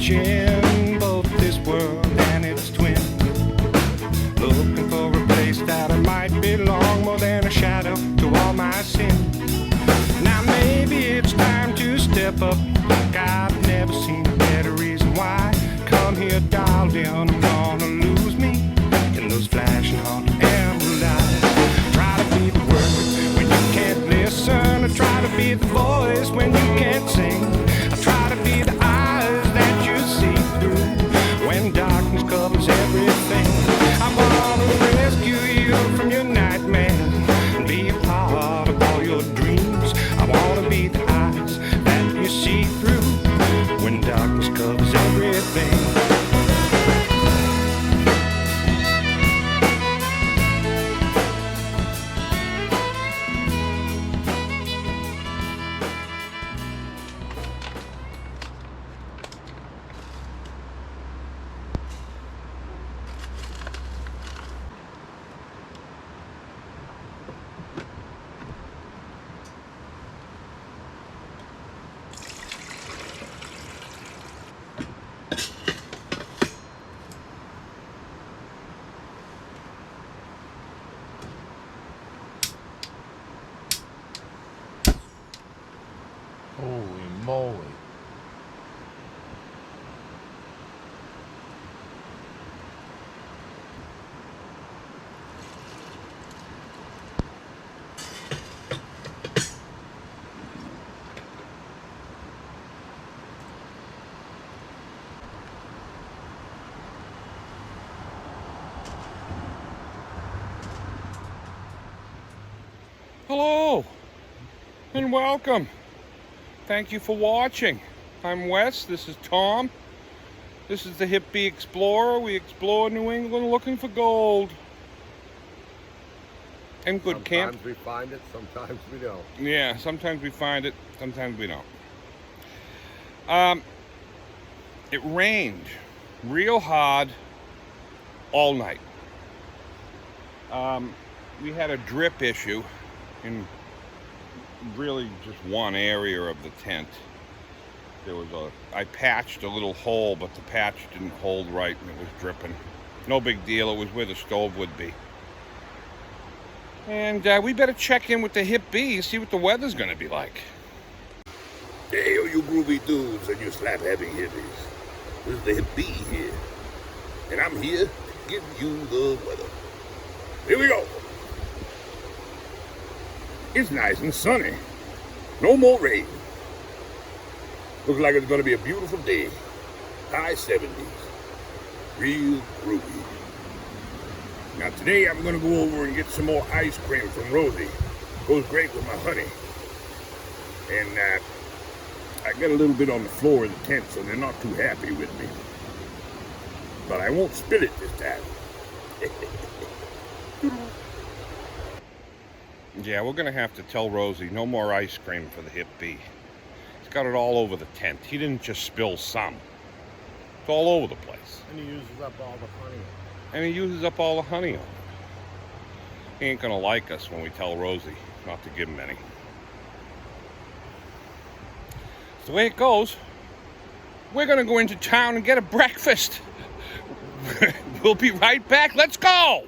searching both this world and its twin, looking for a place that I might belong, more than a shadow to all my sin. Now maybe it's time to step up, like I've never seen a better reason why. Come here, darling, I'm gonna lose me in those flashing hot amber lights. Try to be the word when you can't listen, I try to be the voice when you can't sing. I try to be the eyes that you see through when darkness covers everything. I wanna rescue you from your nightmares and be a part of all your dreams. I wanna be the eyes that you see through when darkness covers everything. Holy moly. Hello and welcome. Thank you for watching. I'm Wes, this is Tom. This is the Hippie Explorer. We explore New England looking for gold. And good camp. Sometimes we find it, sometimes we don't. Yeah, sometimes we find it, sometimes we don't. It rained real hard all night. We had a drip issue in really just one area of the tent. I patched a little hole, but the patch didn't hold right and it was dripping. No big deal, it was where the stove would be. And we better check in with the Hip B and see what the weather's gonna be like. Hey, you groovy dudes and you slap-happy hippies. This is the Hip B here. And I'm here to give you the weather. Here we go. It's nice and sunny. No more rain. Looks like it's going to be a beautiful day. High 70s. Real groovy. Now today I'm going to go over and get some more ice cream from Rosie. Goes great with my honey. And I got a little bit on the floor of the tent, so they're not too happy with me. But I won't spill it this time. Yeah, we're gonna have to tell Rosie no more ice cream for the Hip B. He's got it all over the tent. He didn't just spill some. It's all over the place. And he uses up all the honey. And he uses up all the honey on it. He ain't gonna like us when we tell Rosie not to give him any. It's the way it goes. We're gonna go into town and get a breakfast. We'll be right back. Let's go!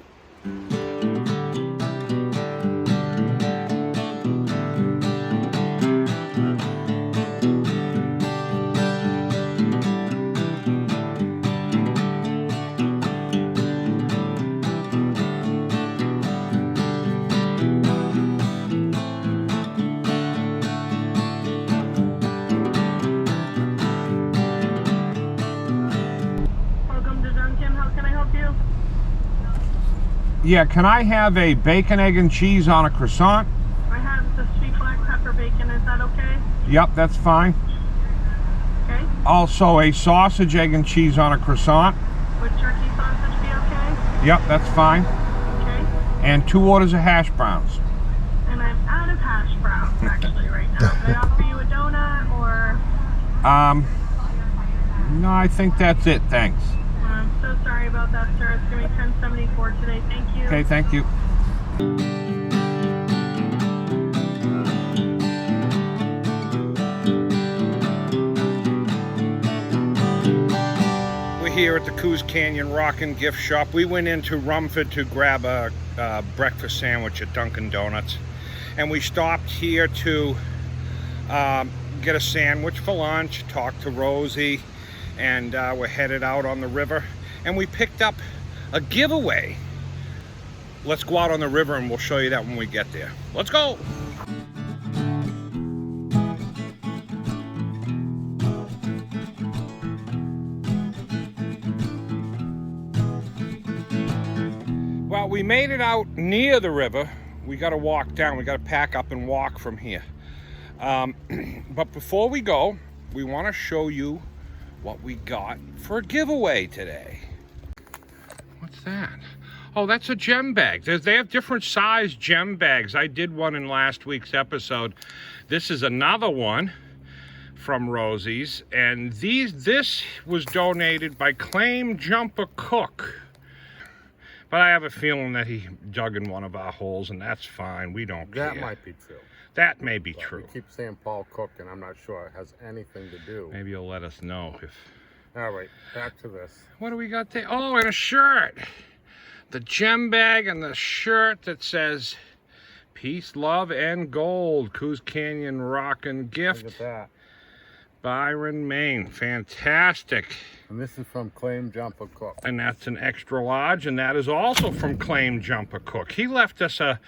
Yeah, can I have a bacon, egg, and cheese on a croissant? I have the sweet black pepper bacon. Is that okay? Yep, that's fine. Okay. Also, a sausage, egg, and cheese on a croissant. Would turkey sausage be okay? Yep, that's fine. Okay. And 2 orders of hash browns. And I'm out of hash browns actually right now. Can I offer you a donut or? No, I think that's it. Thanks. I'm so sorry about that, sir. It's going to be $10.74 today. Thank you. Okay, thank you. here at the Coos Canyon Rockin' Gift Shop. We went into Rumford to grab a breakfast sandwich at Dunkin' Donuts. And we stopped here to get a sandwich for lunch, talk to Rosie, and we're headed out on the river. And we picked up a giveaway. Let's go out on the river and we'll show you that when we get there. Let's go! Well, we made it out near the river. We got to walk down. We got to pack up and walk from here. But before we go, we want to show you what we got for a giveaway today. What's that? Oh, that's a gem bag. They have different size gem bags. I did one in last week's episode. This is another one from Rosie's, and this was donated by Claim Jumper Cook. But I have a feeling that he dug in one of our holes, and that's fine. We don't care. That might be true. That may be But true. We keep saying Paul Cook, and I'm not sure it has anything to do. Maybe you'll let us know if... All right, back to this. What do we got there? Oh, and a shirt. The gem bag and the shirt that says Peace, Love, and Gold. Coos Canyon Rockin' Gift. Look at that. Byron, Maine. Fantastic. And this is from Claim Jumper Cook. And that's an extra large, and that is also from Claim Jumper Cook. He left us a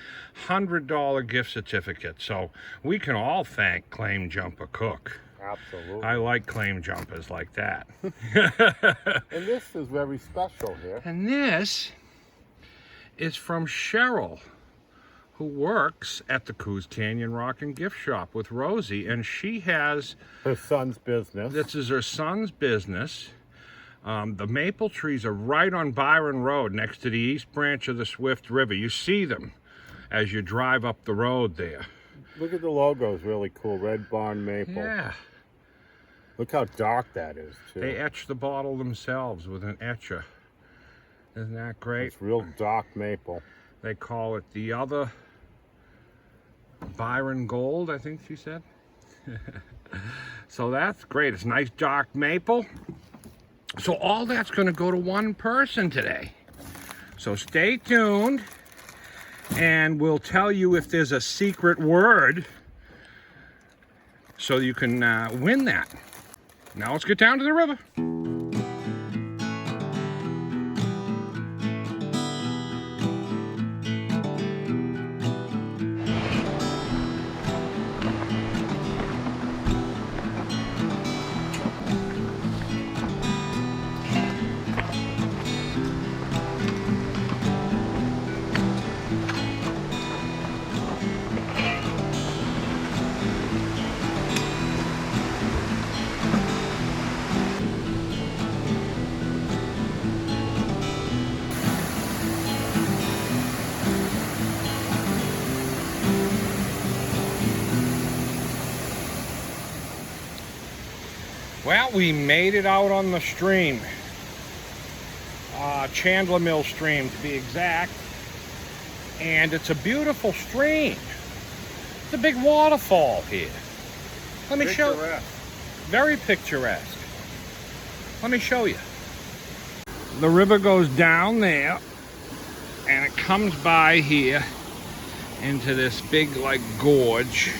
$100 gift certificate, so we can all thank Claim Jumper Cook. Absolutely. I like claim jumpers like that. And this is very special here. And this is from Cheryl, who works at the Coos Canyon Rockin' Gift Shop with Rosie, and she has... Her son's business. This is her son's business. The maple trees are right on Byron Road next to the east branch of the Swift River. You see them as you drive up the road there. Look at the logo, it's really cool. Red Barn Maple. Yeah. Look how dark that is, too. They etch the bottle themselves with an etcher. Isn't that great? It's real dark maple. They call it the other Byron Gold, I think she said. So that's great. It's nice dark maple. So all that's going to go to one person today. So stay tuned, and we'll tell you if there's a secret word so you can win that. Now let's get down to the river. Well, we made it out on the stream. Chandler Mill stream to be exact. And it's a beautiful stream. It's a big waterfall here. Let me show you. Very picturesque. Let me show you. The river goes down there and it comes by here into this big like gorge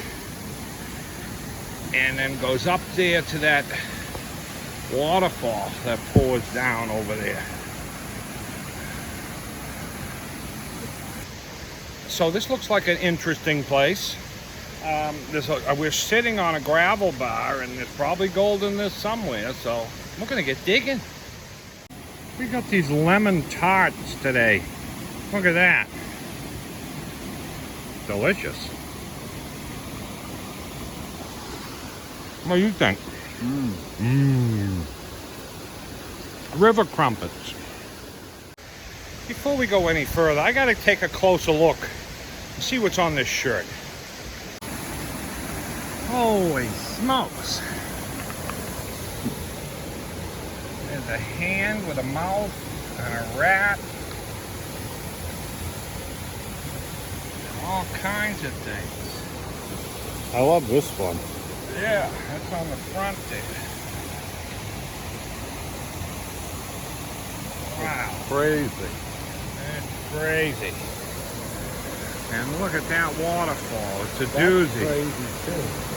and then goes up there to that waterfall that pours down over there. So this looks like an interesting place. We're sitting on a gravel bar and there's probably gold in this somewhere, so we're gonna get digging. We got these lemon tarts today. Look at that. Delicious. What do you think? River crumpets. Before we go any further, I gotta take a closer look and see what's on this shirt. Holy smokes. There's a hand with a mouth and a rat. All kinds of things. I love this one. Yeah, that's on the front there. Wow. Crazy. That's crazy. And look at that waterfall. It's a That's doozy. crazy too.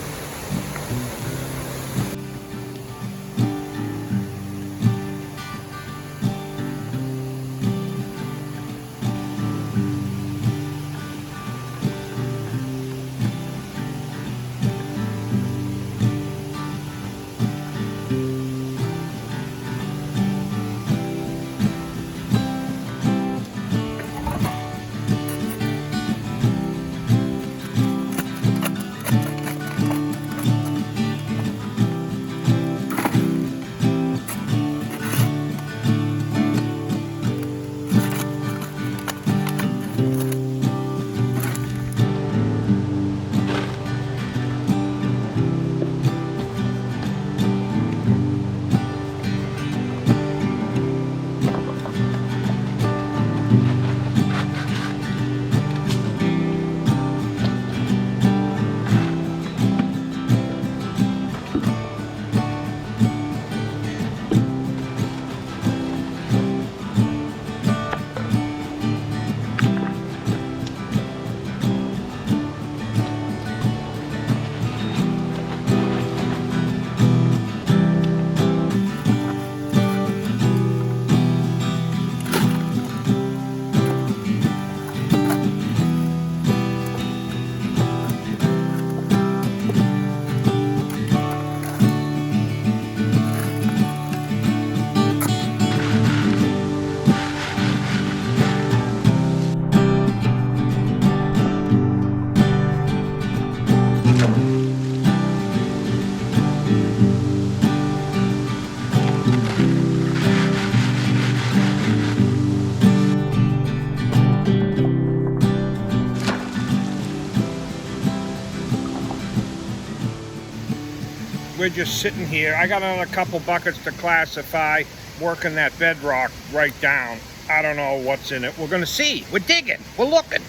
We're just sitting here. I got another couple buckets to classify, working that bedrock right down. I don't know what's in it. We're gonna see. We're digging. We're looking.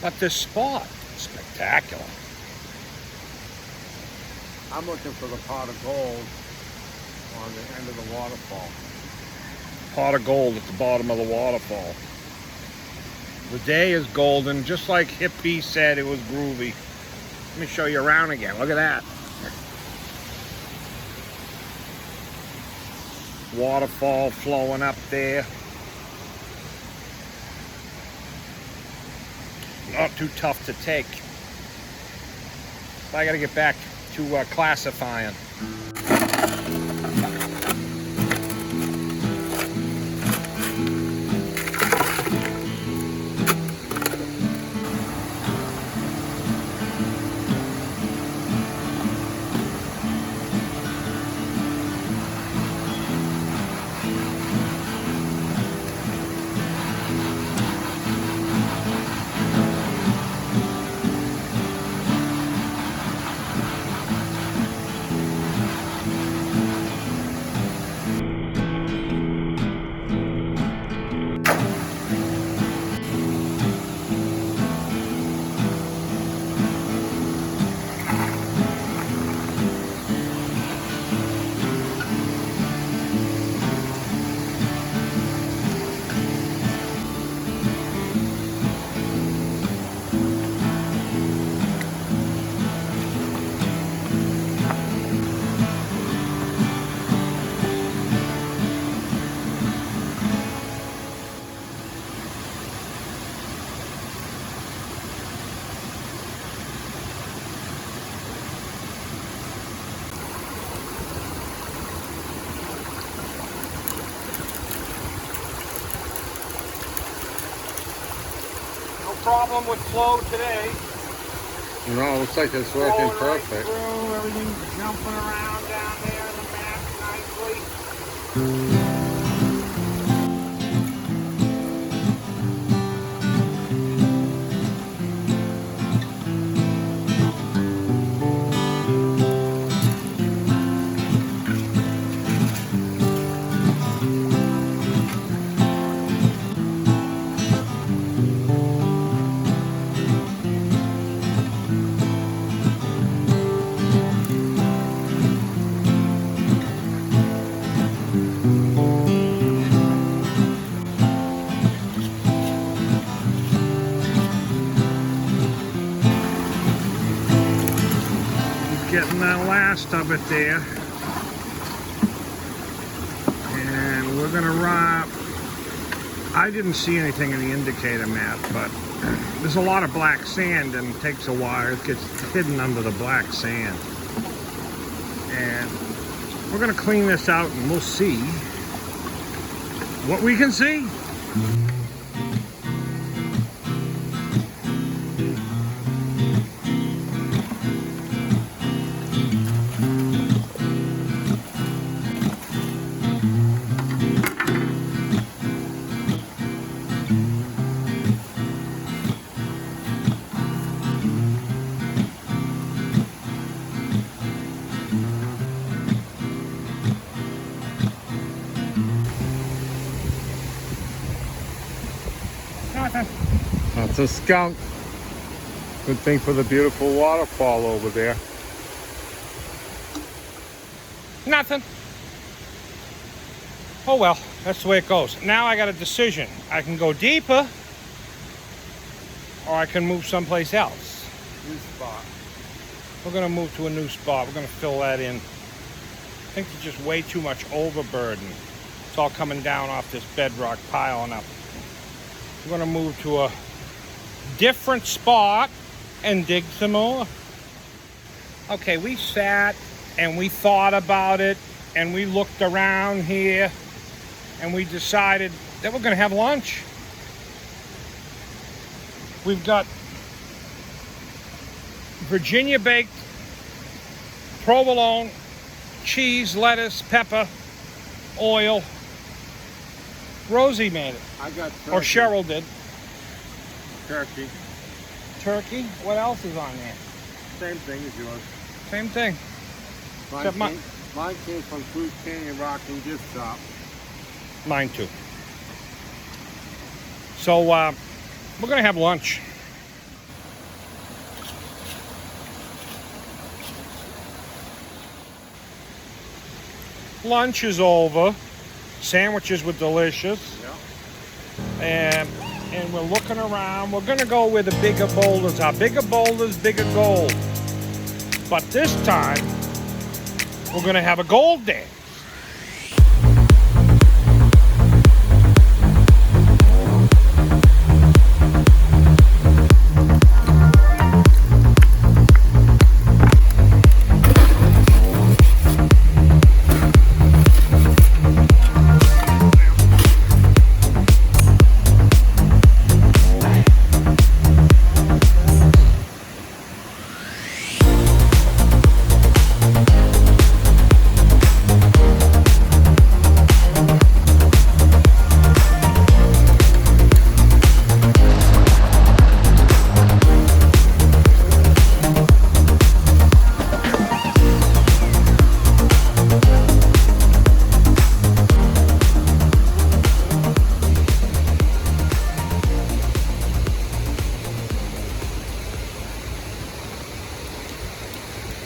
But this spot, spectacular. I'm looking for the pot of gold on the end of the waterfall. Pot of gold at the bottom of the waterfall. The day is golden, just like Hippie said it was groovy. Let me show you around again. Look at that. Waterfall flowing up there. Not too tough to take. I gotta get back to classifying. Problem with flow today. No, it looks like it's working Flowing right perfect. through, everything's jumping around down there in the back nicely. getting the last of it there. And we're gonna run. I didn't see anything in the indicator map, but there's a lot of black sand and it takes a while. It gets hidden under the black sand. And we're gonna clean this out and we'll see what we can see. That's a skunk. Good thing for the beautiful waterfall over there. Nothing. Oh well, that's the way it goes. Now I got a decision. I can go deeper, or I can move someplace else. New spot. We're gonna move to a new spot. We're gonna fill that in. I think there's just way too much overburden. It's all coming down off this bedrock, piling up. We're gonna move to a different spot and dig some more. Okay, we sat and we thought about it and we looked around here and we decided that we're gonna have lunch. We've got Virginia baked provolone, cheese, lettuce, pepper, oil. Rosie made it. I got turkey. Or Cheryl did. Turkey. Turkey. What else is on there? Same thing as yours. Same thing. Except Mine came from Fruit Canyon Rock and Gift Shop. Mine too. So we're gonna have lunch. Lunch is over. Sandwiches were delicious. Yeah. And we're looking around. We're gonna go where the bigger boulders are. Bigger boulders, bigger gold. But this time, we're gonna have a gold dance.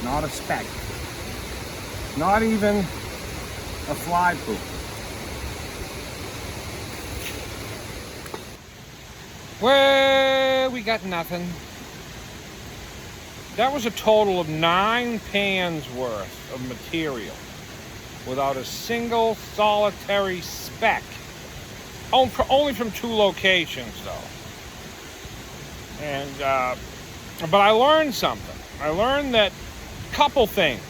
Not a speck. Not even a fly poop. Well, we got nothing. That was a total of 9 pans worth of material without a single solitary speck. Only from 2 locations though. And but I learned something. I learned that couple things.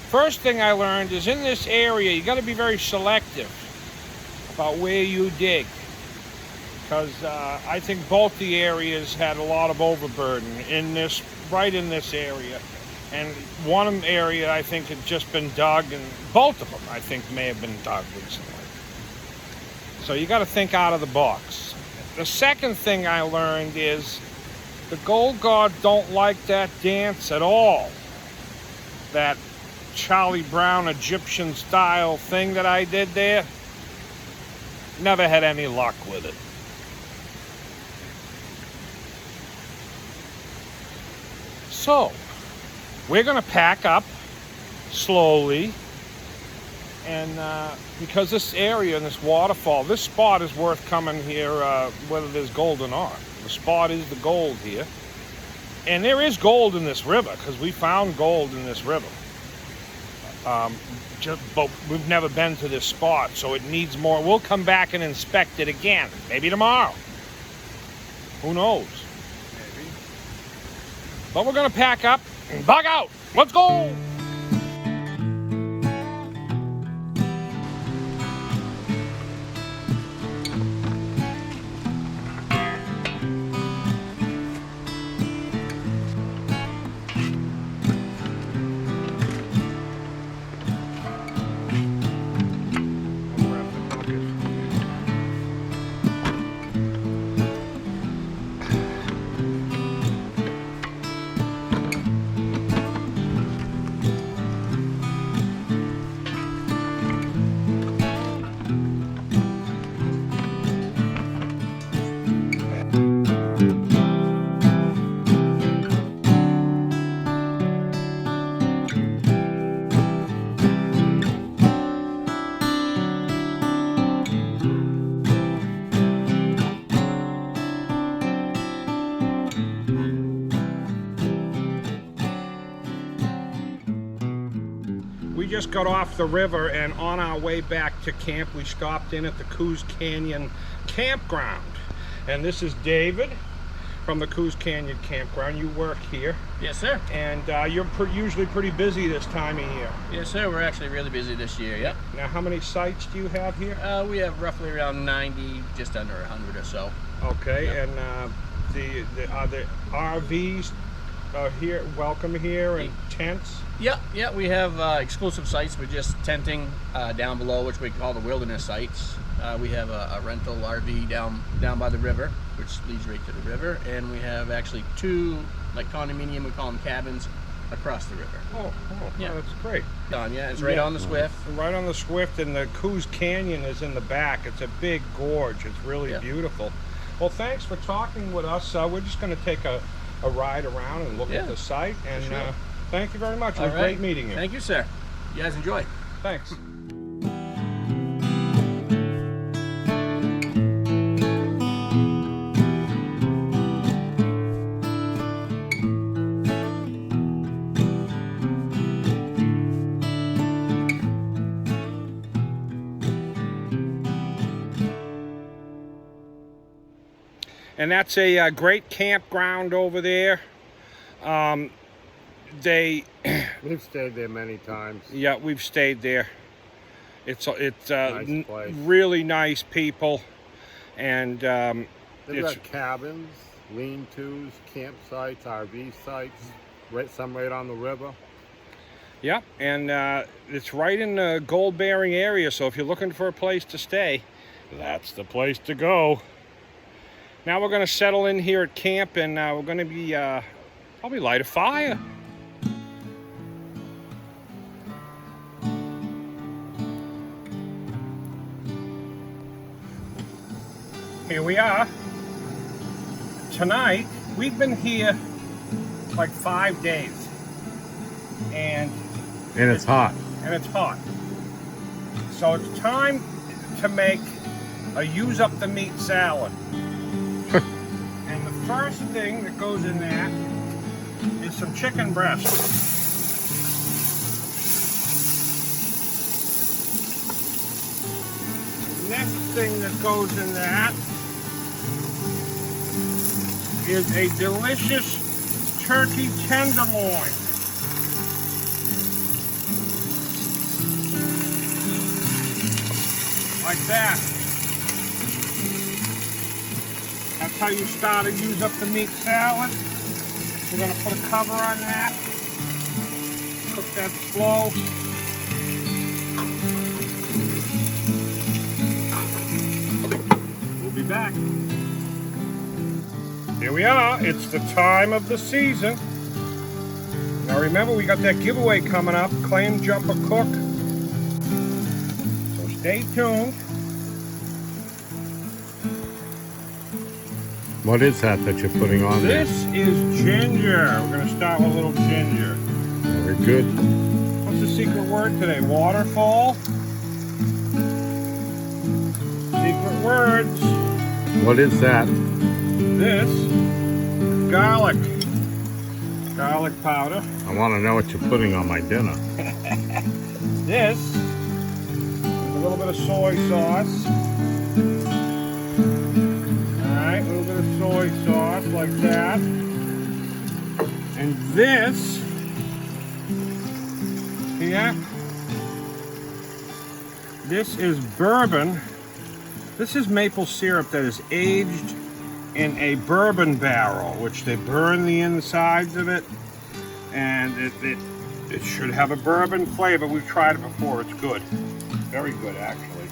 First thing I learned is in this area you got to be very selective about where you dig, because I think both the areas had a lot of overburden right in this area, and one area I think had just been dug, and both of them I think may have been dug recently. So you got to think out of the box. The second thing I learned is the gold guard don't like that dance at all. That Charlie Brown Egyptian style thing that I did there. Never had any luck with it. So, we're gonna pack up slowly, and because this area and this waterfall, this spot is worth coming here whether there's gold or not. The spot is the gold here. And there is gold in this river, because we found gold in this river. But we've never been to this spot, so it needs more. We'll come back and inspect it again, maybe tomorrow. Who knows? Maybe. But we're gonna pack up and bug out. Let's go! We just got off the river, and on our way back to camp, we stopped in at the Coos Canyon campground. And this is David from the Coos Canyon campground. You work here. Yes, sir. And you're usually pretty busy this time of year. Yes, sir. We're actually really busy this year, yep. Now, how many sites do you have here? We have roughly around 90, just under 100 or so. Okay, Yep. and the RVs here, welcome here, and tents? Yeah, we have exclusive sites with just tenting down below, which we call the wilderness sites. We have a rental RV down by the river, which leads right to the river, and we have actually two, like condominium, we call them cabins, across the river. Yeah, that's great. It's right on the Swift. Right on the Swift, and the Coos Canyon is in the back. It's a big gorge. It's really beautiful. Well, thanks for talking with us. We're just going to take a ride around and look at the site, and sure. Thank you very much. It was All right. great meeting you. Thank you, sir. You guys enjoy. Thanks. And that's a great campground over there. We've stayed there many times. Yeah, we've stayed there. It's Nice place. really nice people, and They've it's got cabins, lean-tos, campsites, RV sites, some right on the river. yep, and it's right in the gold-bearing area. So if you're looking for a place to stay, that's the place to go. Now we're going to settle in here at camp, and we're going to be probably light a fire. Here we are. Tonight, we've been here like 5 days, and it's hot. it's hot. So it's time to make a use up the meat salad. And the first thing that goes in that is some chicken breast. Next thing that goes in that is a delicious turkey tenderloin. Like that. That's how you start to use up the meat salad. We're going to put a cover on that. Cook that slow. We'll be back. Here we are. It's the time of the season. Now remember, we got that giveaway coming up, Claim Jumper Cook. So stay tuned. What is that you're putting on there? This is ginger. We're going to start with a little ginger. Very good. What's the secret word today? Waterfall? Secret words. What is that? This, garlic. garlic powder. I want to know what you're putting on my dinner. This is a little bit of soy sauce. Alright, a little bit of soy sauce like that. And this here, this is bourbon. This is maple syrup that is aged in a bourbon barrel, which they burn the insides of it, and it should have a bourbon flavor. We've tried it before. It's good. Very good, actually.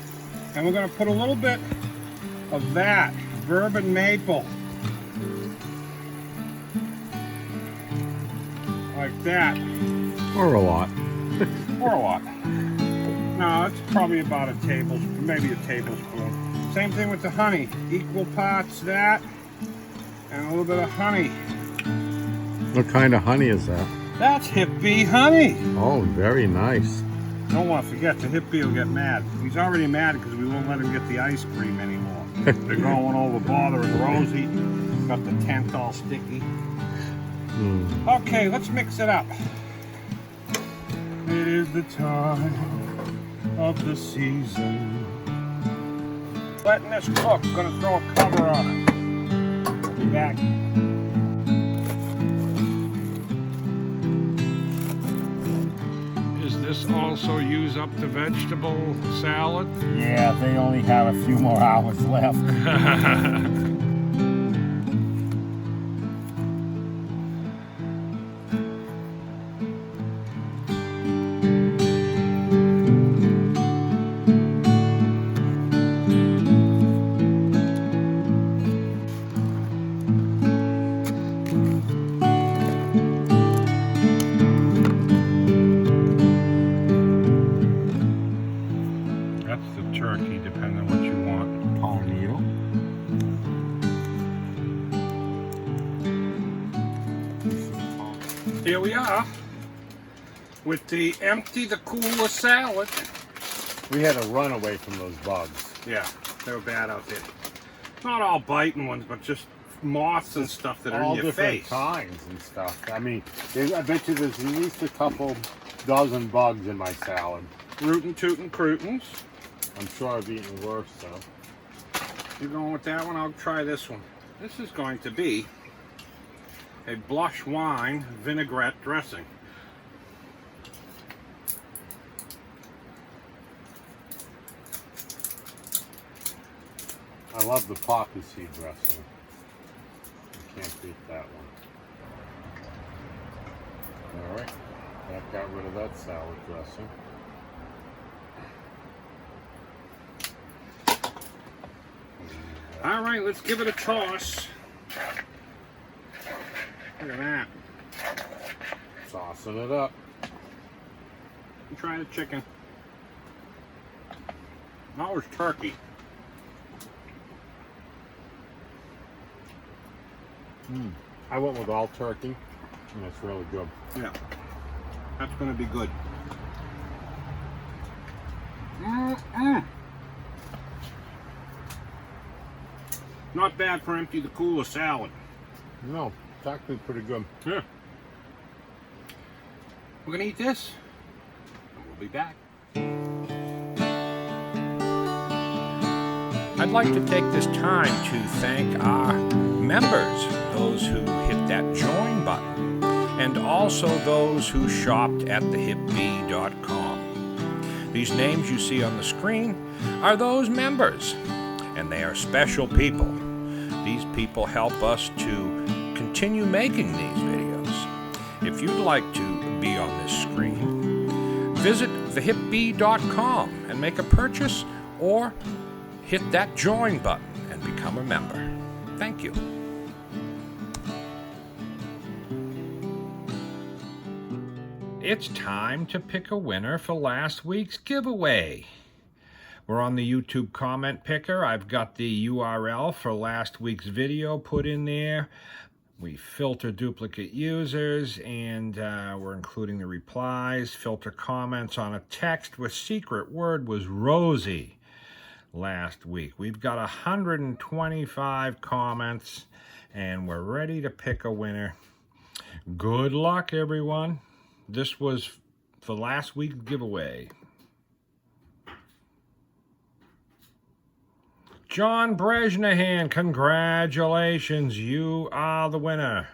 And we're going to put a little bit of that bourbon maple. Like that. Or a lot. Or a lot. No, it's probably about a tablespoon, maybe a tablespoon. Same thing with the honey. Equal parts that, and a little bit of honey. What kind of honey is that? That's hip bee honey. Oh, very nice. Don't want to forget, the hip bee will get mad. He's already mad because we won't let him get the ice cream anymore. They're going over bothering Rosie. Got the tent all sticky. Okay, let's mix it up. It is the time of the season. Letting this cook. Gonna throw a cover on it. We'll be back. Does this also use up the vegetable salad? Yeah, they only have a few more hours left. Turkey, depending on what you want. Tall needle. Here we are with the empty the cooler salad. We had to run away from those bugs. Yeah, they were bad out there. Not all biting ones, but just moths and stuff that are All in your different face. kinds and stuff. I mean, I bet you there's at least a couple dozen bugs in my salad. Rootin' tootin' croutons. I'm sure I've eaten worse, though. You're going with that one? I'll try this one. This is going to be a blush wine vinaigrette dressing. I love the poppy seed dressing. You can't beat that one. Alright, that got rid of that salad dressing. All right, let's give it a toss. Look at that. Saucing it up. I'm trying the chicken. That was turkey. I went with all turkey, and it's really good. Yeah, that's going to be good. Not bad for empty the cooler salad. No, it's actually pretty good. Yeah. We're going to eat this, and we'll be back. I'd like to take this time to thank our members, those who hit that join button, and also those who shopped at thehipbee.com. These names you see on the screen are those members, and they are special people. These people help us to continue making these videos. If you'd like to be on this screen, visit thehipbee.com and make a purchase, or hit that join button and become a member. Thank you. It's time to pick a winner for last week's giveaway. We're on the YouTube comment picker. I've got the URL for last week's video put in there. We filter duplicate users, and we're including the replies. Filter comments on a text with secret word was Rosie last week. We've got 125 comments, and we're ready to pick a winner. Good luck, everyone. This was for last week's giveaway. John Brezhnahan, congratulations. You are the winner.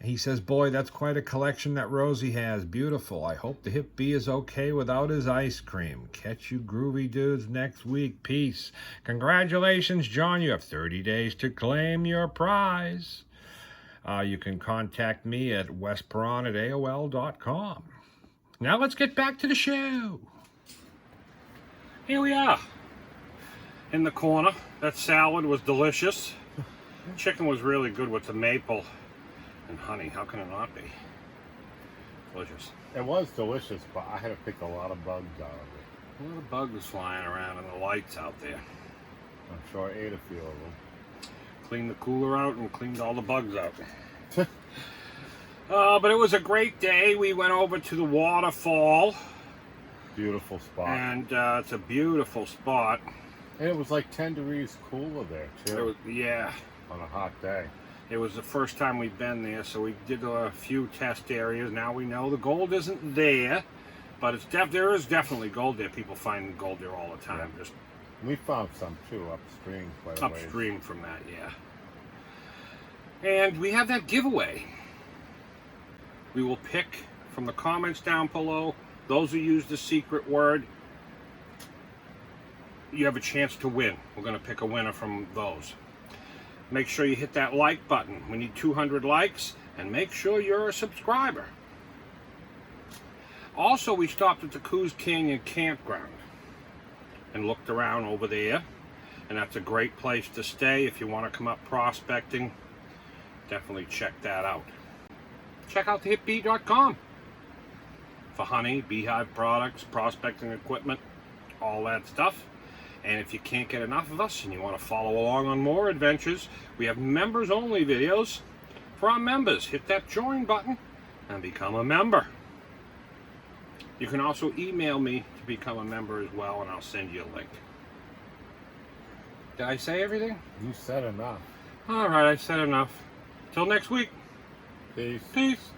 He says, boy, that's quite a collection that Rosie has. Beautiful. I hope the hip bee is okay without his ice cream. Catch you groovy dudes next week. Peace. Congratulations, John. You have 30 days to claim your prize. You can contact me at westperon@aol.com. Now let's get back to the show. Here we are. In the corner. That salad was delicious. Chicken was really good with the maple and honey. How can it not be? Delicious. It was delicious, but I had to pick a lot of bugs out of it. A lot of bugs flying around and the lights out there. I'm sure I ate a few of them. Cleaned the cooler out and cleaned all the bugs out. But it was a great day. We went over to the Waterfall. Beautiful spot. And it's a beautiful spot. And it was like 10 degrees cooler there, too. Yeah. On a hot day. It was the first time we'd been there, so we did a few test areas. Now we know the gold isn't there, but there is definitely gold there. People find gold there all the time. Yeah. We found some too upstream. Upstream from that, yeah. And we have that giveaway. We will pick from the comments down below. Those who use the secret word, you have a chance to win. We're going to pick a winner from those. Make sure you hit that like button. We need 200 likes, and make sure you're a subscriber. Also, we stopped at the Coos Canyon Campground and looked around over there, and that's a great place to stay if you want to come up prospecting. Definitely check that out. Check out thehipbee.com for honey, beehive products, prospecting equipment, all that stuff. And if you can't get enough of us and you want to follow along on more adventures, we have members only videos for our members. Hit that join button and become a member. You can also email me to become a member as well, and I'll send you a link. Did I say everything? You said enough. All right, I said enough. Till next week. Peace. Peace.